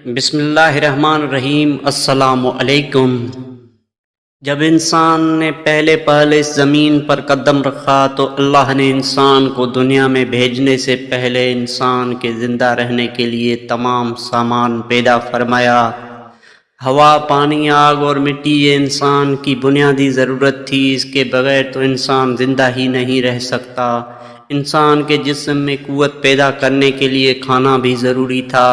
بسم اللہ الرحمن الرحیم۔ السلام علیکم۔ جب انسان نے پہلے اس زمین پر قدم رکھا تو اللہ نے انسان کو دنیا میں بھیجنے سے پہلے انسان کے زندہ رہنے کے لیے تمام سامان پیدا فرمایا۔ ہوا، پانی، آگ اور مٹی یہ انسان کی بنیادی ضرورت تھی، اس کے بغیر تو انسان زندہ ہی نہیں رہ سکتا۔ انسان کے جسم میں قوت پیدا کرنے کے لیے کھانا بھی ضروری تھا۔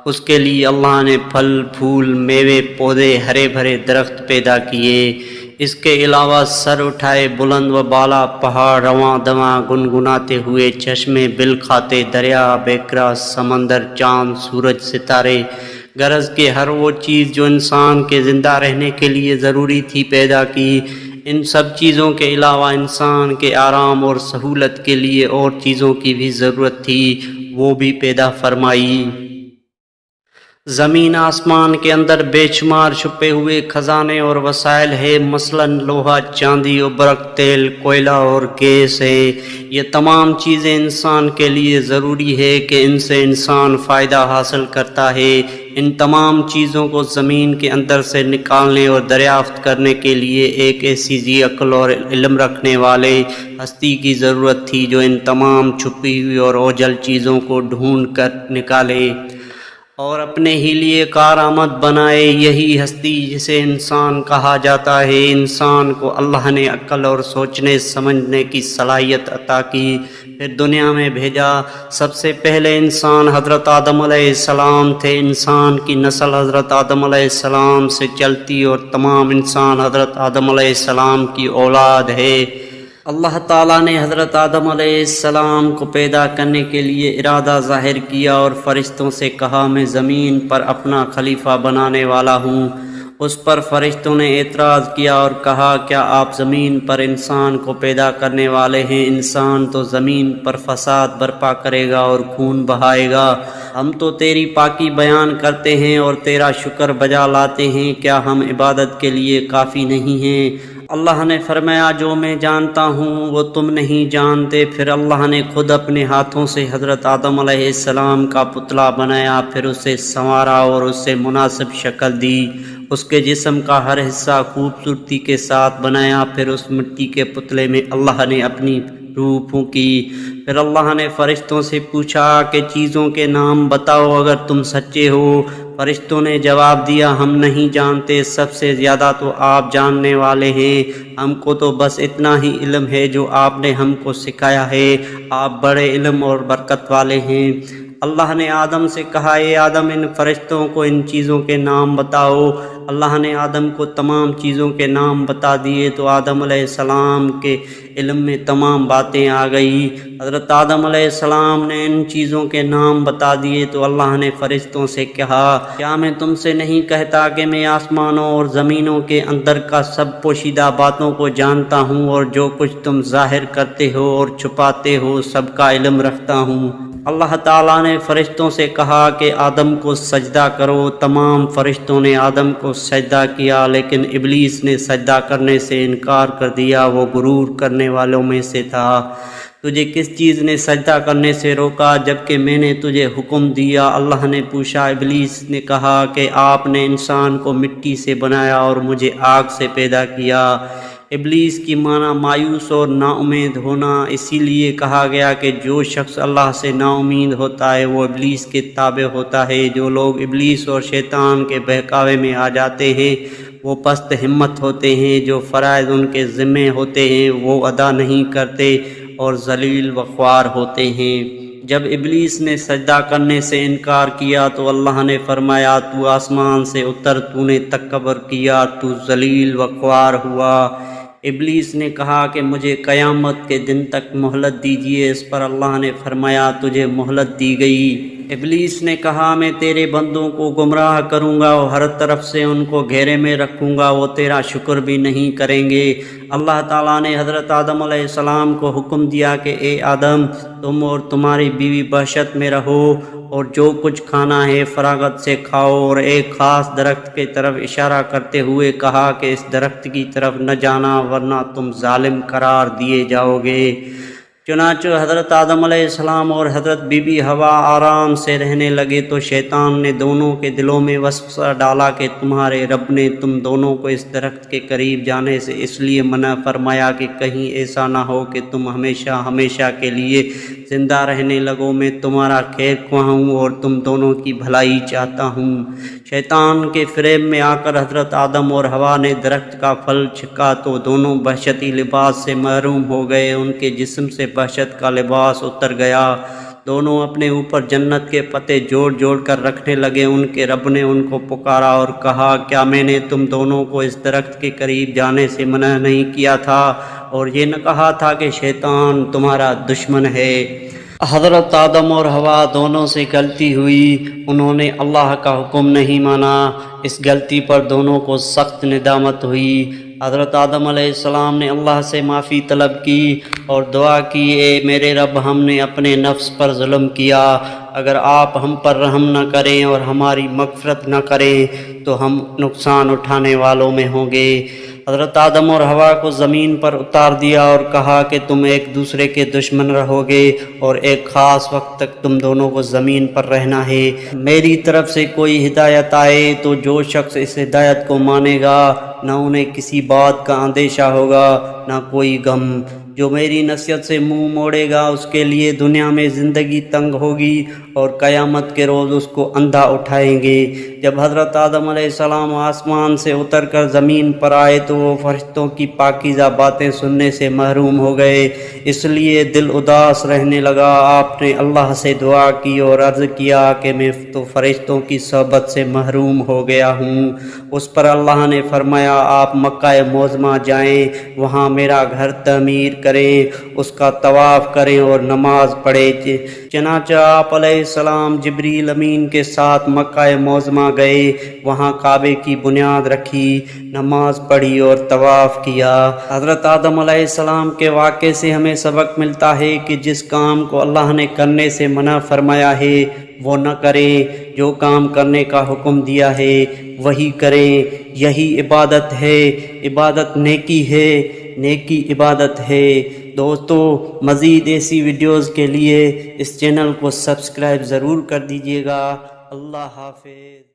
اس کے لیے اللہ نے پھل، پھول، میوے، پودے، ہرے بھرے درخت پیدا کیے۔ اس کے علاوہ سر اٹھائے بلند و بالا پہاڑ، رواں دواں گنگناتے ہوئے چشمے، بل کھاتے دریا، بیکرا سمندر، چاند، سورج، ستارے، غرض کہ ہر وہ چیز جو انسان کے زندہ رہنے کے لیے ضروری تھی پیدا کی۔ ان سب چیزوں کے علاوہ انسان کے آرام اور سہولت کے لیے اور چیزوں کی بھی ضرورت تھی، وہ بھی پیدا فرمائی۔ زمین آسمان کے اندر بے شمار چھپے ہوئے خزانے اور وسائل ہے، مثلاً لوہا، چاندی، ابرق، تیل، کوئلہ اور گیس ہے۔ یہ تمام چیزیں انسان کے لیے ضروری ہے کہ ان سے انسان فائدہ حاصل کرتا ہے۔ ان تمام چیزوں کو زمین کے اندر سے نکالنے اور دریافت کرنے کے لیے ایک ایسی ذی عقل اور علم رکھنے والے ہستی کی ضرورت تھی جو ان تمام چھپی ہوئی اور اوجھل چیزوں کو ڈھونڈ کر نکالے اور اپنے ہی لیے کارآمد بنائے۔ یہی ہستی جسے انسان کہا جاتا ہے۔ انسان کو اللہ نے عقل اور سوچنے سمجھنے کی صلاحیت عطا کی، پھر دنیا میں بھیجا۔ سب سے پہلے انسان حضرت آدم علیہ السلام تھے۔ انسان کی نسل حضرت آدم علیہ السلام سے چلتی اور تمام انسان حضرت آدم علیہ السلام کی اولاد ہے۔ اللہ تعالیٰ نے حضرت آدم علیہ السلام کو پیدا کرنے کے لیے ارادہ ظاہر کیا اور فرشتوں سے کہا، میں زمین پر اپنا خلیفہ بنانے والا ہوں۔ اس پر فرشتوں نے اعتراض کیا اور کہا، کیا آپ زمین پر انسان کو پیدا کرنے والے ہیں؟ انسان تو زمین پر فساد برپا کرے گا اور خون بہائے گا۔ ہم تو تیری پاکی بیان کرتے ہیں اور تیرا شکر بجا لاتے ہیں، کیا ہم عبادت کے لیے کافی نہیں ہیں؟ اللہ نے فرمایا، جو میں جانتا ہوں وہ تم نہیں جانتے۔ پھر اللہ نے خود اپنے ہاتھوں سے حضرت آدم علیہ السلام کا پتلا بنایا، پھر اسے سنوارا اور اسے مناسب شکل دی۔ اس کے جسم کا ہر حصہ خوبصورتی کے ساتھ بنایا، پھر اس مٹی کے پتلے میں اللہ نے اپنی روح پھونکی۔ پھر اللہ نے فرشتوں سے پوچھا کہ چیزوں کے نام بتاؤ اگر تم سچے ہو۔ فرشتوں نے جواب دیا، ہم نہیں جانتے، سب سے زیادہ تو آپ جاننے والے ہیں۔ ہم کو تو بس اتنا ہی علم ہے جو آپ نے ہم کو سکھایا ہے، آپ بڑے علم اور برکت والے ہیں۔ اللہ نے آدم سے کہا، اے آدم، ان فرشتوں کو ان چیزوں کے نام بتاؤ۔ اللہ نے آدم کو تمام چیزوں کے نام بتا دیے تو آدم علیہ السلام کے علم میں تمام باتیں آ گئی۔ حضرت آدم علیہ السلام نے ان چیزوں کے نام بتا دیے تو اللہ نے فرشتوں سے کہا، کیا میں تم سے نہیں کہتا کہ میں آسمانوں اور زمینوں کے اندر کا سب پوشیدہ باتوں کو جانتا ہوں، اور جو کچھ تم ظاہر کرتے ہو اور چھپاتے ہو سب کا علم رکھتا ہوں۔ اللہ تعالیٰ نے فرشتوں سے کہا کہ آدم کو سجدہ کرو۔ تمام فرشتوں نے آدم کو سجدہ کیا، لیکن ابلیس نے سجدہ کرنے سے انکار کر دیا، وہ غرور کرنے والوں میں سے تھا۔ تجھے کس چیز نے سجدہ کرنے سے روکا جبکہ میں نے تجھے حکم دیا؟ اللہ نے پوچھا۔ ابلیس نے کہا کہ آپ نے انسان کو مٹی سے بنایا اور مجھے آگ سے پیدا کیا۔ ابلیس کی معنی مایوس اور نا امید ہونا، اسی لیے کہا گیا کہ جو شخص اللہ سے نا امید ہوتا ہے وہ ابلیس کے تابع ہوتا ہے۔ جو لوگ ابلیس اور شیطان کے بہکاوے میں آ جاتے ہیں وہ پست ہمت ہوتے ہیں، جو فرائض ان کے ذمے ہوتے ہیں وہ ادا نہیں کرتے اور ذلیل و خوار ہوتے ہیں۔ جب ابلیس نے سجدہ کرنے سے انکار کیا تو اللہ نے فرمایا، تو آسمان سے اتر، تو نے تکبر کیا، تو ذلیل و خوار ہوا۔ ابلیس نے کہا کہ مجھے قیامت کے دن تک مہلت دیجیے۔ اس پر اللہ نے فرمایا، تجھے مہلت دی گئی۔ ابلیس نے کہا، میں تیرے بندوں کو گمراہ کروں گا اور ہر طرف سے ان کو گھیرے میں رکھوں گا، وہ تیرا شکر بھی نہیں کریں گے۔ اللہ تعالیٰ نے حضرت آدم علیہ السلام کو حکم دیا کہ اے آدم، تم اور تمہاری بیوی وحشت میں رہو اور جو کچھ کھانا ہے فراغت سے کھاؤ، اور ایک خاص درخت کی طرف اشارہ کرتے ہوئے کہا کہ اس درخت کی طرف نہ جانا ورنہ تم ظالم قرار دیے جاؤ گے۔ چنانچہ حضرت آدم علیہ السلام اور حضرت بی بی ہوا آرام سے رہنے لگے تو شیطان نے دونوں کے دلوں میں وسوسہ ڈالا کہ تمہارے رب نے تم دونوں کو اس درخت کے قریب جانے سے اس لیے منع فرمایا کہ کہیں ایسا نہ ہو کہ تم ہمیشہ ہمیشہ کے لیے زندہ رہنے لگو۔ میں تمہارا خیر خواہ ہوں اور تم دونوں کی بھلائی چاہتا ہوں۔ شیطان کے فریب میں آ کر حضرت آدم اور ہوا نے درخت کا پھل چھکا تو دونوں وحشتی لباس سے محروم ہو گئے، ان کے جسم سے وحشت کا لباس اتر گیا۔ دونوں اپنے اوپر جنت کے پتے جوڑ جوڑ کر رکھنے لگے۔ ان کے رب نے ان کو پکارا اور کہا، کیا میں نے تم دونوں کو اس درخت کے قریب جانے سے منع نہیں کیا تھا اور یہ نہ کہا تھا کہ شیطان تمہارا دشمن ہے؟ حضرت آدم اور ہوا دونوں سے غلطی ہوئی، انہوں نے اللہ کا حکم نہیں مانا۔ اس غلطی پر دونوں کو سخت ندامت ہوئی۔ حضرت آدم علیہ السلام نے اللہ سے معافی طلب کی اور دعا کی، اے میرے رب، ہم نے اپنے نفس پر ظلم کیا، اگر آپ ہم پر رحم نہ کریں اور ہماری مغفرت نہ کریں تو ہم نقصان اٹھانے والوں میں ہوں گے۔ حضرت آدم اور ہوا کو زمین پر اتار دیا اور کہا کہ تم ایک دوسرے کے دشمن رہو گے اور ایک خاص وقت تک تم دونوں کو زمین پر رہنا ہے۔ میری طرف سے کوئی ہدایت آئے تو جو شخص اس ہدایت کو مانے گا نہ انہیں کسی بات کا اندیشہ ہوگا نہ کوئی غم۔ جو میری نصیحت سے منہ موڑے گا اس کے لیے دنیا میں زندگی تنگ ہوگی اور قیامت کے روز اس کو اندھا اٹھائیں گے۔ جب حضرت آدم علیہ السلام آسمان سے اتر کر زمین پر آئے تو وہ فرشتوں کی پاکیزہ باتیں سننے سے محروم ہو گئے، اس لیے دل اداس رہنے لگا۔ آپ نے اللہ سے دعا کی اور عرض کیا کہ میں تو فرشتوں کی صحبت سے محروم ہو گیا ہوں۔ اس پر اللہ نے فرمایا، آپ مکہ معظمہ جائیں، وہاں میرا گھر تعمیر کریں، اس کا طواف کریں اور نماز پڑھیں۔ چنانچہ آپ علیہ السلام جبریل امین کے ساتھ مکہ معظمہ گئے، وہاں کعبے کی بنیاد رکھی، نماز پڑھی اور طواف کیا۔ حضرت آدم علیہ السلام کے واقعے سے ہمیں سبق ملتا ہے کہ جس کام کو اللہ نے کرنے سے منع فرمایا ہے وہ نہ کریں، جو کام کرنے کا حکم دیا ہے وہی کریں، یہی عبادت ہے۔ عبادت نیکی ہے، نیکی عبادت ہے۔ دوستو، مزید ایسی ویڈیوز کے لیے اس چینل کو سبسکرائب ضرور کر دیجیے گا۔ اللہ حافظ۔